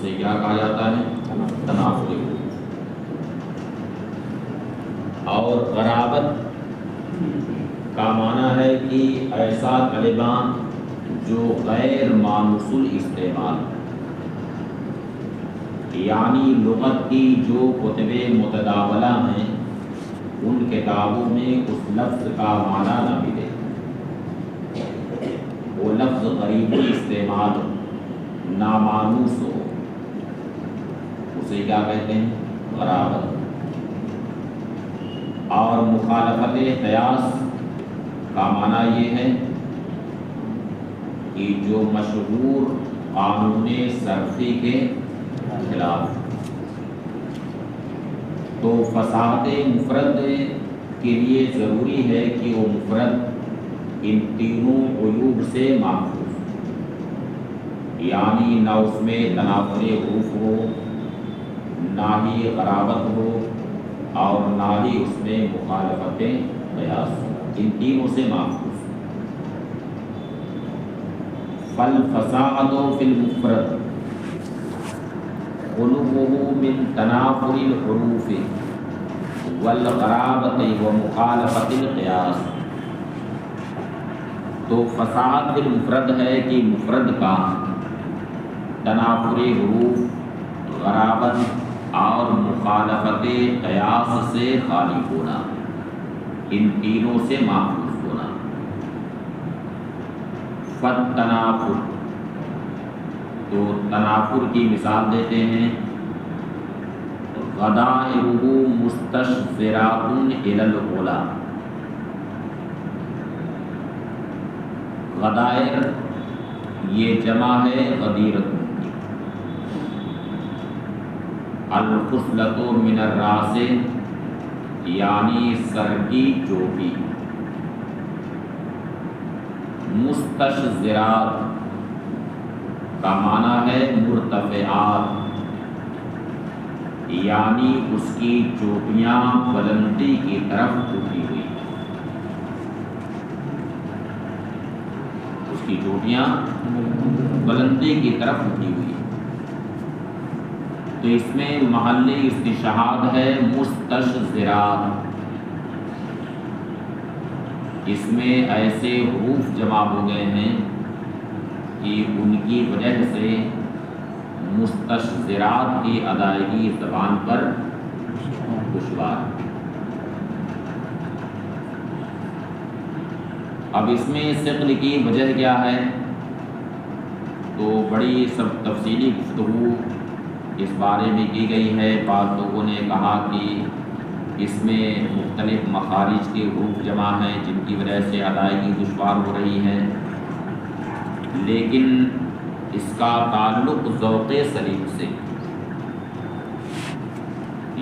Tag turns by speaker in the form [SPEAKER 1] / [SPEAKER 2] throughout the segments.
[SPEAKER 1] اسے کیا کہا جاتا ہے؟ تنافر حروف۔ اور غرابت کا معنی ہے کہ ایسا کلمہ جو غیر مانوس الاستعمال، یعنی لغت کی جو کتب متداولہ ہیں ان کتابوں میں اس لفظ کا معنی نہ ملے، وہ لفظ غریب استعمال ہو، نامانوس ہو، اسے کیا کہتے ہیں؟ غرابت۔ اور مخالفت قیاس کا معنی یہ ہے کہ جو مشہور قانون صرفی کے خلاف، تو فصاحت مفرد کے لیے ضروری ہے کہ وہ مفرد ان تینوں عیوب سے محفوظ، یعنی نہ اس میں تنافر حروف ہو، نہ ہی غرابت ہو، اور نہ ہی اس میں مخالفت قیاس، ان تینوں سے محفوظ۔ فالفصاحت فی المفرد خلوه من تنافر الحروف والغرابت ومخالفت القیاس۔ تو فصاحت فی المفرد ہے کہ مفرد کا تنافر حروف، غرابت اور مخالفت قیاس سے خالی ہونا، ان تینوں سے محفوظ ہونا۔ فالتنافر، تو تنافر کی مثال دیتے ہیں، غدائرہ مستشذرات الی العلا۔ غدائر یہ جمع ہے غدیرۃ، الخصلۃ من الراس یعنی سر کی چوٹی، مستشذرات کا معنی ہے مرتفعات، یعنی اس کی چوٹیاں بلندی کی طرف اٹھی ہوئی، اس کی چوٹیاں بلندی کی طرف اٹھی ہوئی۔ تو اس میں محل استشہاد ہے مستشذرات، اس میں ایسے حروف جمع ہو گئے ہیں کہ ان کی وجہ سے مستشذرات کی ادائیگی زبان پر دشوار۔ اب اس میں ثقل کی وجہ کیا ہے؟ تو بڑی سب تفصیلی گفتگو اس بارے میں کی گئی ہے۔ بعض لوگوں نے کہا کہ اس میں مختلف مخارج کے حروف جمع ہیں جن کی وجہ سے ادائیگی دشوار ہو رہی ہے، لیکن اس کا تعلق ذوق سلیم سے،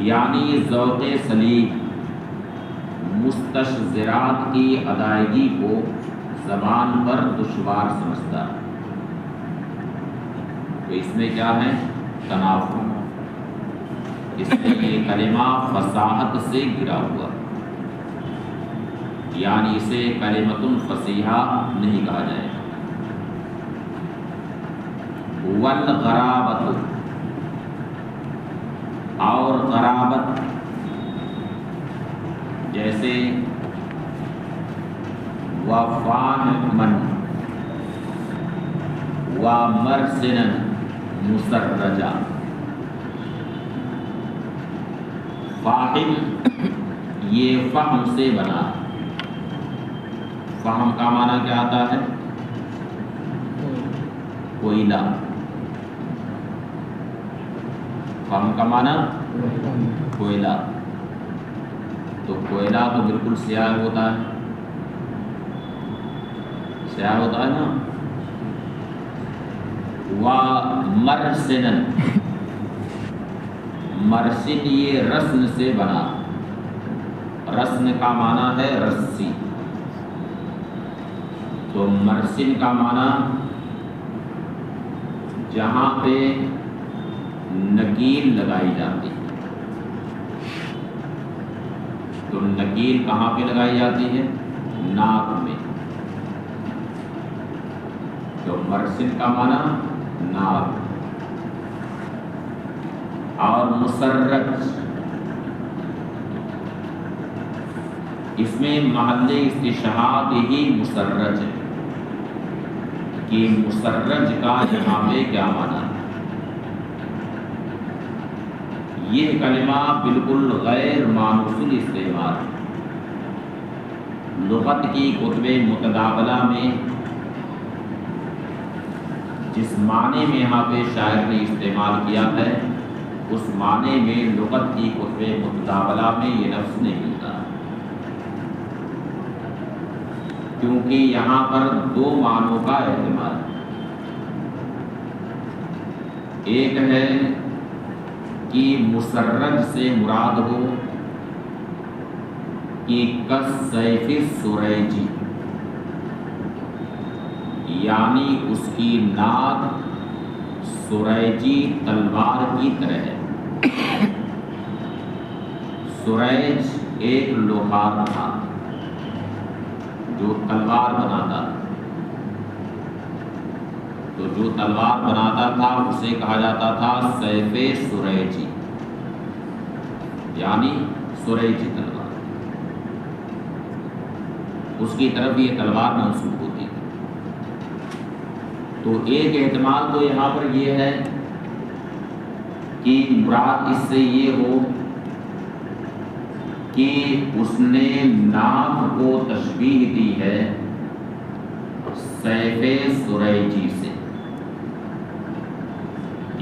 [SPEAKER 1] یعنی ذوق سلیم مستشذرات کی ادائیگی کو زبان پر دشوار سمجھتا ہے۔ تو اس میں کیا ہے؟ تنافر، اس میں یہ کلمہ فصاحت سے گرا ہوا، یعنی اسے کلمۃ فصیحہ نہیں کہا جائے گا۔ والغرابت، اور غرابت جیسے وفاہمن ومرسنن مسرجہ۔ فاہم یہ فہم سے بنا، فہم کا معنی کیا آتا ہے؟ کوئلہ، فہم کا معنی کوئلہ، تو کوئلہ تو بالکل سیاہ ہوتا ہے، سیاہ ہوتا ہے نا۔ ومرسنن، مرسن یہ رسن سے بنا، رسن کا معنی ہے رسی، تو مرسن کا معنی جہاں پہ نکیل لگائی جاتی، تو نکیل کہاں پہ لگائی جاتی ہے؟ ناک میں، تو مرسن کا معنی ناک۔ اور مسرج، اس میں محل استشہاد ہی مسرج ہے کہ مسرج کا یہاں پہ کیا معنی ہے۔ یہ کلمہ بالکل غیر مانوس الاستعمال، لغت کی کتب متداولہ میں جس معنی میں یہاں پہ شاعر نے استعمال کیا ہے اس معنی میں لغت کی کتب متداولہ میں یہ لفظ نہیں ملتا، کیونکہ یہاں پر دو معنوں کا احتمال ہے۔ ایک ہے کہ مسرج سے مراد ہو کہ کالسیف السریجی، یعنی اس کی ناک سریجی تلوار کی طرح ہے۔ سریج ایک لوہار تھا جو تلوار بناتا تھا، تو جو تلوار بناتا تھا اسے کہا جاتا تھا سیف سریجی، یعنی سریجی تلوار، اس کی طرف یہ تلوار منسوب ہوتی تھی۔ تو ایک احتمال تو یہاں پر یہ ہے کہ مراد اس سے یہ ہو کہ اس نے ناک کو تشبیہ دی ہے سیف سریجی سے،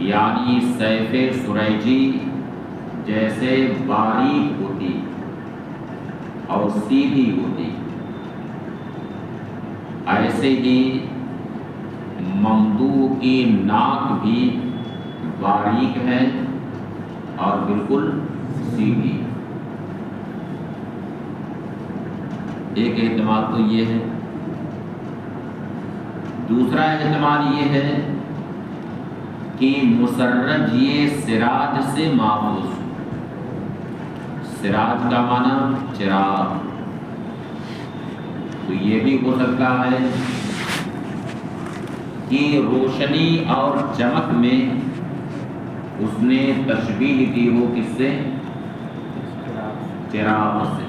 [SPEAKER 1] یعنی سیف سریجی جیسے باریک ہوتی اور سیدھی ہوتی، ایسے ہی ممدوح کی ناک بھی باریک ہے اور بالکل سیدھی۔ ایک احتمال تو یہ ہے۔ دوسرا احتمال یہ ہے کہ مسرج یہ سراج سے ماخوذ، سراج کا معنی چراغ، تو یہ بھی ہو سکتا ہے کہ روشنی اور چمک میں اس نے تشبیہ دی ہو کس سے؟ چراغ سے،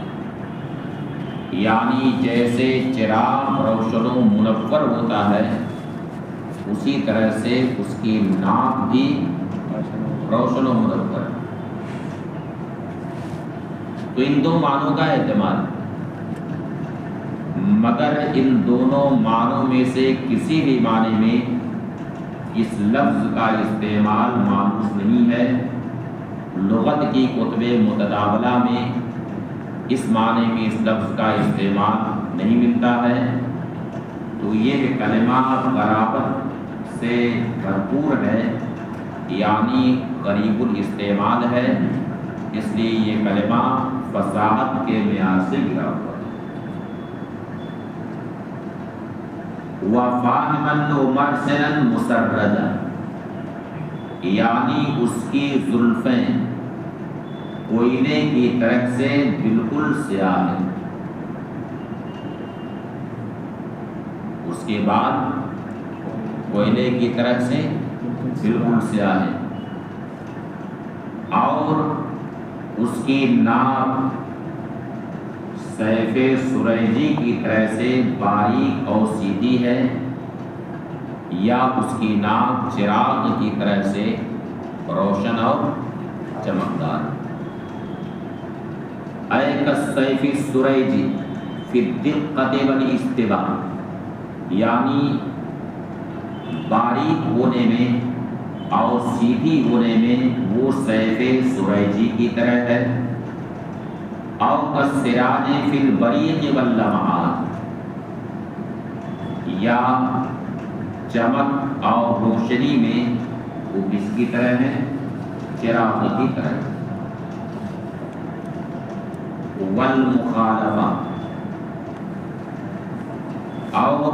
[SPEAKER 1] یعنی جیسے چراغ روشن و منور ہوتا ہے اسی طرح سے اس کی ناک بھی روشن و منور، تو ان دو معنوں کا احتمال، مگر ان دونوں معنوں میں سے کسی بھی معنی میں اس لفظ کا استعمال مانوس نہیں ہے۔ لغت کی کتب متداولہ میں اس معنی میں اس لفظ کا استعمال نہیں ملتا ہے، تو یہ کلمہ غرابت سے بھرپور ہے، یعنی غریب الاستعمال ہے، اس لیے یہ کلمہ فصاحت کے معیار سے گرا ہوا ہے۔ وَفَاهِمًا وَمَرْسِلًا مُسَرَّجًا، یعنی اس کی زلفیں کوئلے کی طرح سے بالکل سیاہ ہیں، اس کے بعد کوئلے کی طرح سے بالکل سیاہ ہے، اور اس کی ناک سیف سریجی کی طرح سے باریک اور سیدھی ہے، یا اس کی ناک چراغ کی طرح سے روشن اور چمکدار۔ اے کالسیف السریجی فی الدقۃ والاستواء، یعنی باریک ہونے میں اور سیدھی ہونے میں وہ سیف سریجی کی طرح ہے، او کالسراج فی البریق واللمعان، یا چمک اور روشنی میں وہ کس کی طرح ہے؟ چراغ کی طرح۔ والمخالفہ، اور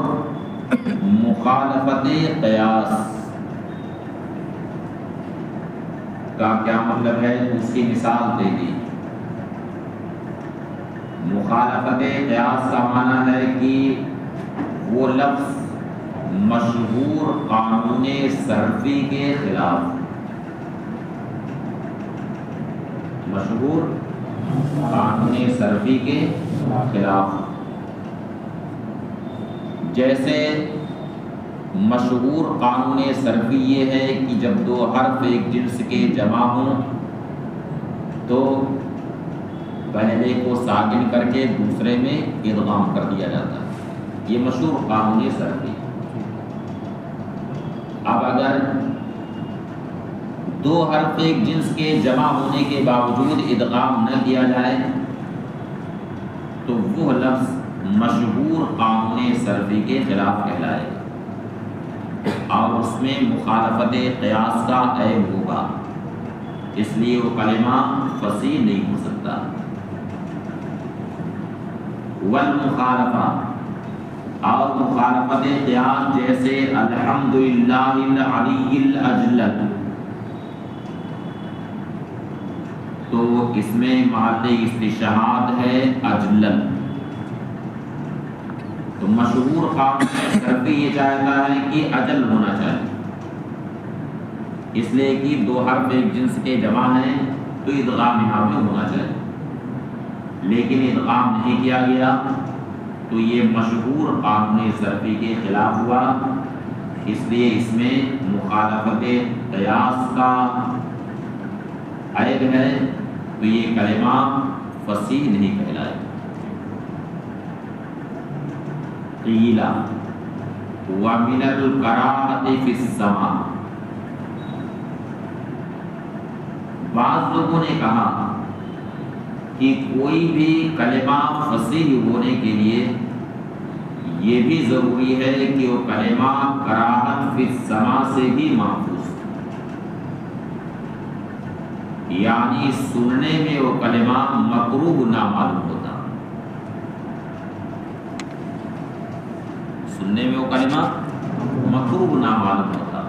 [SPEAKER 1] مخالفت قیاس کا کیا مطلب ہے؟ اس کی مثال دے دی۔ مخالفت قیاس کا معنی ہے کہ وہ لفظ مشہور قانون صرفی کے خلاف، مشہور قانون صرفی کے خلاف. جیسے مشہور قانون صرفی یہ ہے کہ جب دو حرف ایک جنس کے جمع ہوں تو پہلے کو ساکن کر کے دوسرے میں ادغام کر دیا جاتا ہے. یہ مشہور قانون صرفی. اب اگر دو حرف ایک جنس کے جمع ہونے کے باوجود ادغام نہ کیا جائے تو وہ لفظ مشہور قانون صرفی کے خلاف کہلائے اور اس میں مخالفت قیاس کا عیب ہوگا، اس لیے وہ کلمہ فصیح نہیں ہو سکتا. والمخالفہ اور مخالفت قیاس جیسے الحمدللہ العلی الاجلل، تو اس میں محل استشہاد ہے اجلل. تو مشہور قانون صرفی یہ چاہتا ہے کہ اجل ہونا چاہیے، اس لیے کہ دو حرف ایک جنس کے جمع ہیں تو ادغام یہاں میں ہونا چاہیے، لیکن ادغام نہیں کیا گیا تو یہ مشہور قانون صرفی کے خلاف ہوا. اس لیے اس میں مخالفت قیاس کا عیب ہے، تو یہ کلمہ فصیح نہیں کہلائے. قیل ومن الکراہۃ فی السماع، بعض لوگوں نے کہا کہ کوئی بھی کلمہ فصیح ہونے کے لیے یہ بھی ضروری ہے کہ وہ کلمہ کراہت فی السماع سے بھی محفوظ، یعنی سننے میں وہ کلمہ مکروہ نہ معلوم ہوتا. سننے میں وہ کلمہ مکروہ نہ معلوم ہوتا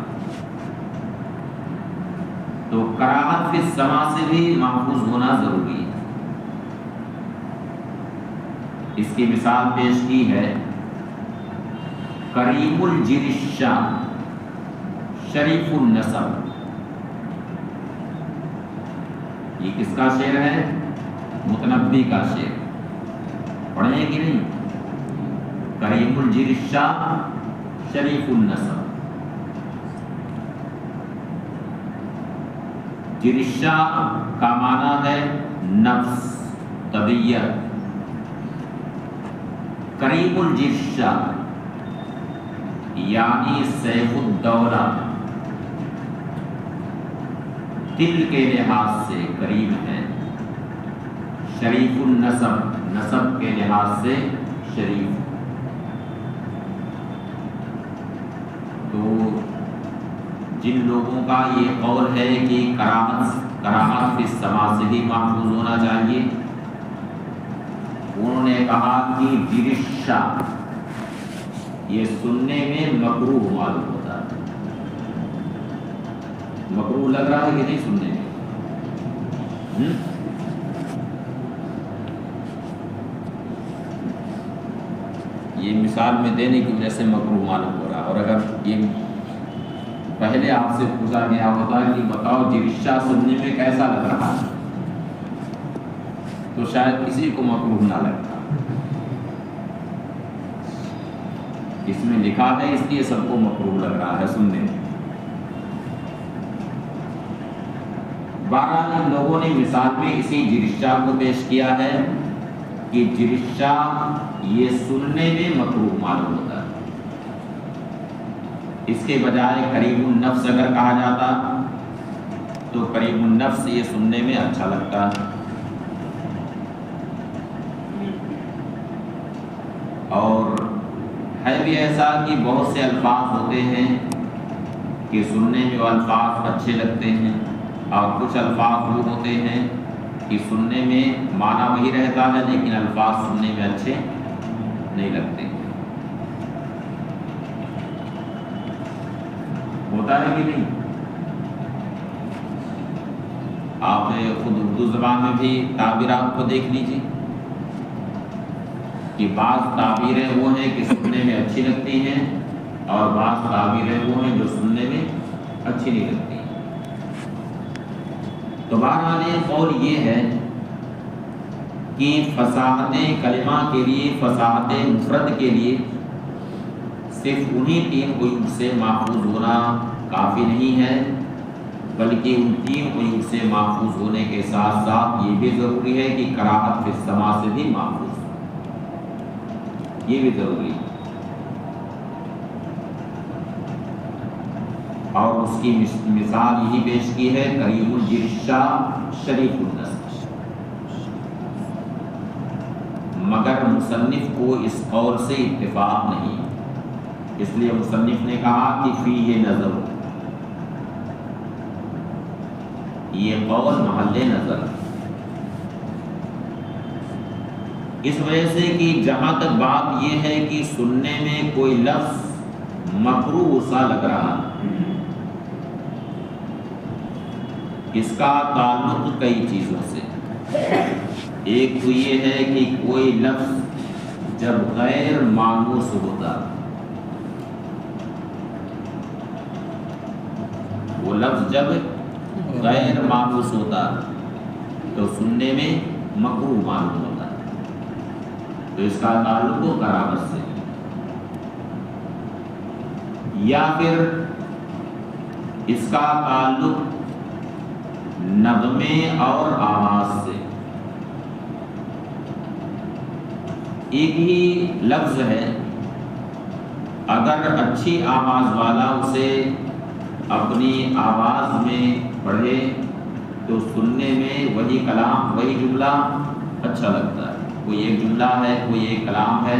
[SPEAKER 1] تو کراہت فی السماع سے بھی محفوظ ہونا ضروری ہے. اس کی مثال پیش کی ہے کریم الجرشہ شریف النسب. یہ کس کا شعر ہے؟ متنبی کا شعر. پڑھیں گے کہ نہیں؟ کریم الجرشہ شریف النسب. جرشہ کا معنی ہے نفس، طبیعت. کریم الجرشہ یعنی سیف الدولہ، دل کے لحاظ سے کریم ہے. شریف النسب، نسب کے لحاظ سے شریف. تو جن لوگوں کا یہ قول ہے کہ کراہت فی السماع سے ہی محفوظ ہونا چاہیے، انہوں نے کہا کہ جرشہ یہ سننے میں مکروہ معلوم ہوتا ہے. مکروہ لگ رہا ہے کہ نہیں سننے میں؟ یہ مثال میں دینے کی وجہ سے مکروہ معلوم ہو رہا. اور اگر یہ پہلے آپ سے پوچھا گیا ہوتا کہ بتاؤ جرشہ سننے میں کیسا لگ رہا ہے، تو شاید کسی کو مکروہ نہ لگتا. اس میں لکھا ہے اس لیے سب کو مکروہ لگ رہا ہے سننے میں. بہرحال ان لوگوں نے مثال میں اسی جرشہ کو پیش کیا ہے کہ جرشہ یہ سننے میں مکروہ معلوم ہوتا ہے. اس کے بجائے کریم النفس اگر کہا جاتا تو کریم النفس یہ سننے میں اچھا لگتا ہے. اور ہے بھی ایسا کہ بہت سے الفاظ ہوتے ہیں کہ سننے میں وہ الفاظ اچھے لگتے ہیں، اور کچھ الفاظ وہ ہوتے ہیں کہ سننے میں معنی وہی رہتا ہے لیکن الفاظ سننے میں اچھے نہیں لگتے. ہوتا ہے کہ نہیں؟ آپ خود اردو زبان میں بھی تعبیرات کو دیکھ لیجیے کہ بعض تعبیریں وہ ہیں کہ سننے میں اچھی لگتی ہیں اور بعض تعبیریں وہ ہیں جو سننے میں اچھی نہیں لگتی. تو بہرحال قول یہ ہے کہ فصاحت کلمہ کے لیے، فصاحت مفرد کے لیے صرف انہی 3 عیوب سے محفوظ ہونا کافی نہیں ہے، بلکہ ان 3 عیوب سے محفوظ ہونے کے ساتھ ساتھ یہ بھی ضروری ہے کہ کراہت فی السماع سے بھی محفوظ ہو، یہ بھی ضروری ہے۔ اور اس کی مثال یہی پیش کی ہے کریم الجرشہ شریف النسب، مگر مصنف کو اس قول سے اتفاق نہیں، اس لیے مصنف نے کہا کہ فیہ نظر، یہ قول محل نظر، اس وجہ سے کہ جہاں تک بات یہ ہے کہ سننے میں کوئی لفظ مکروہ سا لگ رہا، اس کا تعلق کئی چیزوں سے، ایک تو یہ ہے کہ کوئی لفظ جب غیر مانوس ہوتا، وہ لفظ جب غیر مانوس ہوتا تو سننے میں مکروہ معلوم ہوتا، تو اس کا تعلق ہو کراہت سے، یا پھر اس کا تعلق نغمے اور آواز سے، ایک ہی لفظ ہے، اگر اچھی آواز والا اسے اپنی آواز میں پڑھے تو سننے میں وہی کلام، وہی جملہ اچھا لگتا ہے، کوئی ایک جملہ ہے، کوئی ایک کلام ہے،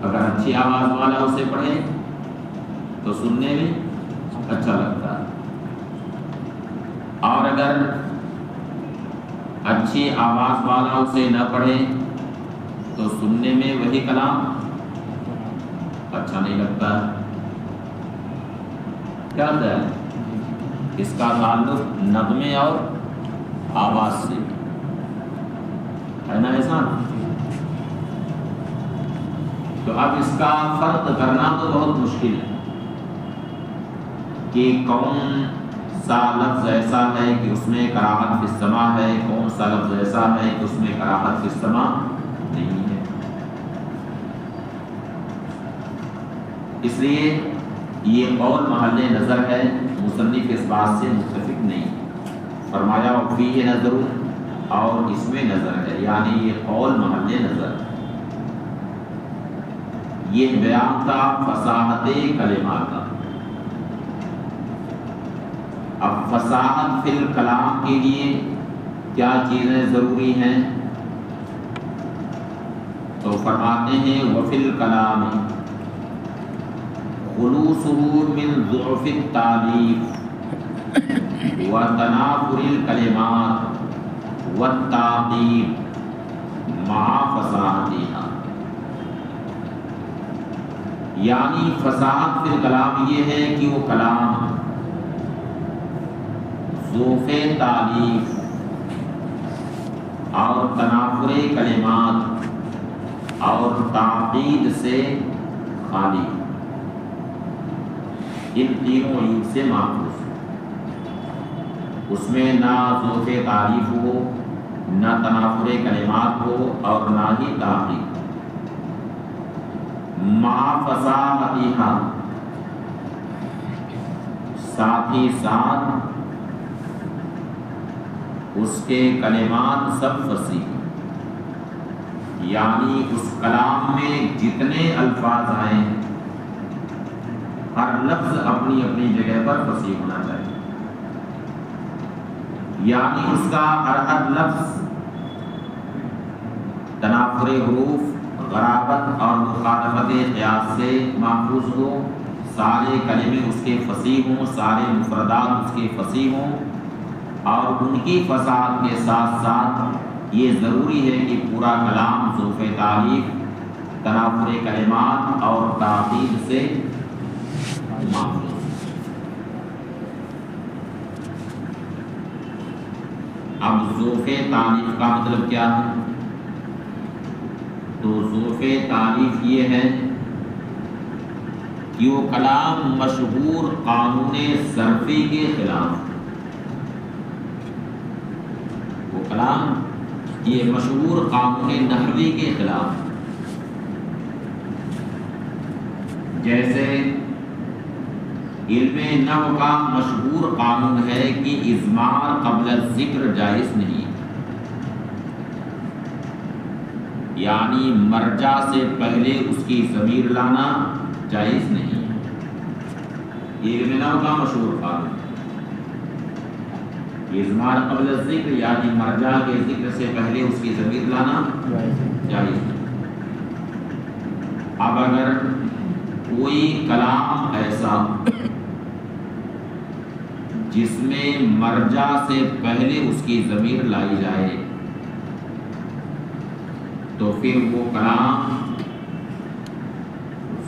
[SPEAKER 1] اگر اچھی آواز والا اسے پڑھے تو سننے میں اچھا لگتا ہے، اور اگر اچھی آواز والا اسے نہ پڑھے تو سننے میں وہی کلام اچھا نہیں لگتا ہے۔ کیا ہے اس کا تعلق نغمے اور آواز سے ہے نا، ایسا؟ تو اب اس کا فرق کرنا تو بہت مشکل ہے کہ کون سا لفظ ایسا ہے کہ اس میں کراہت فی السماع ہے، کون سا لفظ ایسا ہے کہ اس میں کراہت فی السماع نہیں ہے۔ اس لیے یہ قول محل نظر ہے، مصنف اس بات سے متفق نہیں، فرمایا فیہ نظر، اور اس میں نظر ہے، یعنی یہ قول محل نظر۔ یہ بیان تھا فصاحت کلمات کا۔ اب فصاحت فی الکلام کے لیے کیا چیزیں ضروری ہیں؟ تو فرماتے ہیں وفی الکلام خلوصه من ضعف التالیف وتنافر الکلمات والتعقیب مع فصاحتها، یعنی فصاحت فی الکلام یہ ہے کہ وہ کلام ضعف تالیف اور تنافر کلمات اور تعقید سے خالی، ان تینوں عیوب سے محفوظ، اس میں نہ ضعف تعریف ہو، نہ تنافر کلمات ہو، اور نہ ہی تعقید، مع فصاحتھا، ساتھ ہی ساتھ اس کے کلمات سب فصیح، یعنی اس کلام میں جتنے الفاظ آئے ہر لفظ اپنی اپنی جگہ پر فصیح ہونا چاہیے، یعنی اس کا ہر لفظ تنافر حروف، غرابت اور مخالفت قیاس سے محفوظ ہو، سارے کلمے اس کے فصیح ہوں، سارے مفردات اس کے فصیح ہوں، اور ان کی فصاحت کے ساتھ ساتھ یہ ضروری ہے کہ پورا کلام ضعف تعریف، تنافر کلمات اور تعقید سے محفوظ۔ اب ضعف تعریف کا مطلب کیا ہے؟ تو ضعف تعریف یہ ہے کہ وہ کلام مشہور قانون صرفی کے خلاف، کلام یہ مشہور قانون نحوی کے خلاف، جیسے علم نحو کا مشہور قانون ہے کہ اضمار قبل الذکر جائز نہیں، یعنی مرجع سے پہلے اس کی ضمیر لانا جائز نہیں، یہ علم نحو کا مشہور قانون۔ اضمار قبل الذکر یعنی مرجع کے ذکر سے پہلے اس کی ضمیر لانا جائز نہیں۔ اب اگر کوئی کلام ایسا جس میں مرجع سے پہلے اس کی ضمیر لائی جائے تو پھر وہ کلام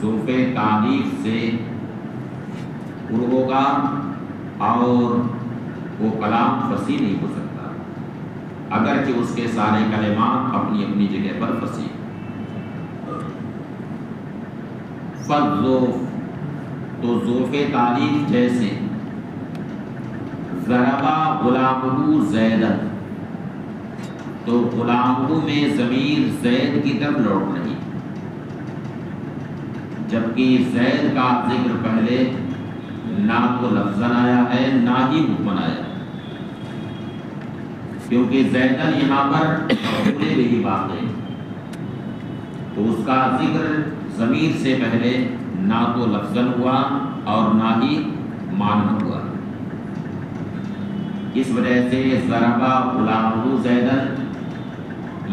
[SPEAKER 1] ظروف تعریف سے پر ہوگا اور وہ کلام فصیح نہیں ہو سکتا، اگرچہ اس کے سارے کلمات اپنی اپنی جگہ پر فصیح۔ فالظروف تو ظروف تعریف جیسے ضربا غلامہ زیدن، تو غلامہ میں ضمیر زید کی طرف لوٹ رہی، جبکہ زید کا ذکر پہلے نہ تو لفظاً آیا ہے نہ ہی حکماً آیا، کیونکہ زیدن یہاں پر مفعول بہ واقع ہے، تو اس کا ذکر ضمیر سے پہلے نہ تو لفظاً ہوا اور نہ ہی معنی ہوا، اس وجہ سے ضربا غلامہ زیدن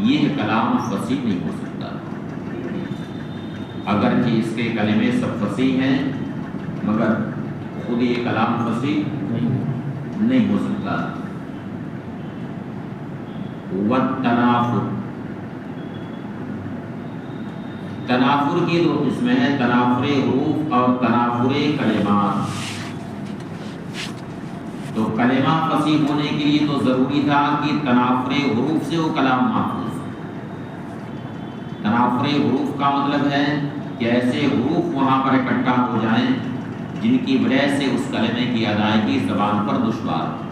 [SPEAKER 1] یہ کلام فصیح نہیں ہو سکتا، اگرچہ اس کے کلمے سب فصیح ہیں مگر خود یہ کلام فصیح نہیں ہو سکتا۔ والتنافر، تنافر کی دو قسمیں ہیں، تنافر حروف اور تنافر کلمات۔ تو کلمہ فصیح ہونے کے لیے تو ضروری تھا کہ تنافر حروف سے وہ کلام محفوظ۔ تنافر حروف کا مطلب ہے کہ ایسے حروف وہاں پر اکٹھا ہو جائیں جن کی وجہ سے اس کلمے کی ادائیگی زبان پر دشوار ہو،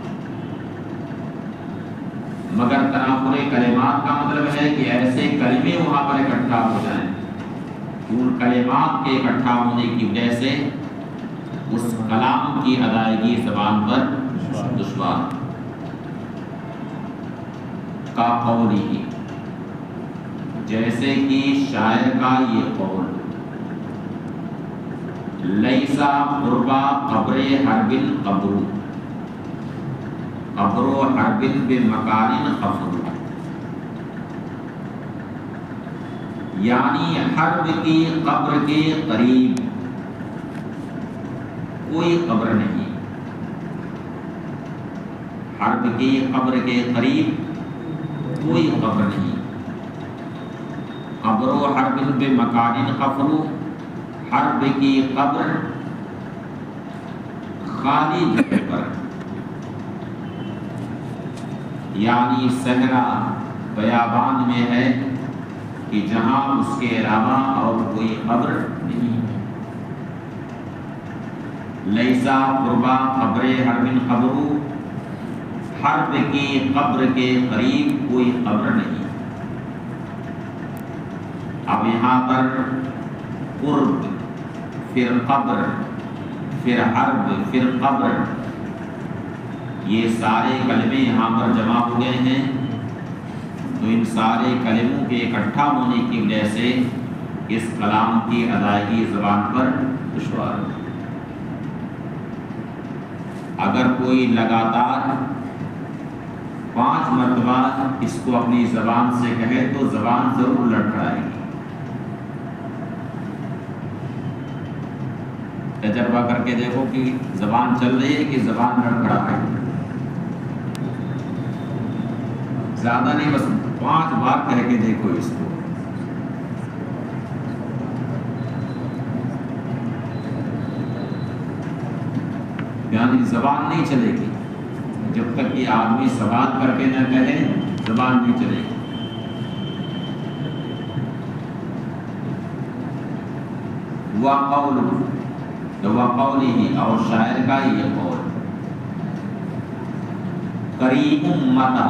[SPEAKER 1] مگر تنافر کلمات کا مطلب ہے کہ ایسے کلمے وہاں پر اکٹھا ہو جائیں ان کلمات کے اکٹھا ہونے کی وجہ سے اس کلام کی ادائیگی زبان پر دشوار کا قولی، جیسے کہ شاعر کا یہ قول لیسا قربا قبر حرب قبر، قبر حرب بمکان خفر، یعنی حرب کی قبر کے قریب کوئی قبر نہیں، حرب کی قبر کے قریب کوئی قبر نہیں، قبر حرب بمکان خفر، حرب کی قبر خالی جگہ پر، یعنی صحرا بیابان میں ہے کہ جہاں اس کے علاوہ اور کوئی قبر نہیں۔ لیسا قربا قبر حرب قبر، حرب کی قبر کے قریب کوئی قبر نہیں۔ اب یہاں پر قرب، پھر قبر، پھر حرب، پھر قبر، یہ سارے کلمے یہاں پر جمع ہو گئے ہیں، تو ان سارے کلموں کے اکٹھا ہونے کی وجہ سے اس کلام کی ادائیگی زبان پر دشوار ہے۔ اگر کوئی لگاتار 5 مرتبہ اس کو اپنی زبان سے کہے تو زبان ضرور لڑکھڑائے گی۔ تجربہ کر کے دیکھو کہ زبان چل رہی ہے کہ زبان لڑکھڑا ہے، زیادہ نہیں، بس 5 بار کہہ کے دیکھو اس کو۔ یعنی زبان نہیں چلے گی جب تک یہ آدمی سوال کر کے نہ کہے، زبان نہیں چلے گی۔ وَقَوْلِهِ، اور شاعر کا یہ قول، قریب متا،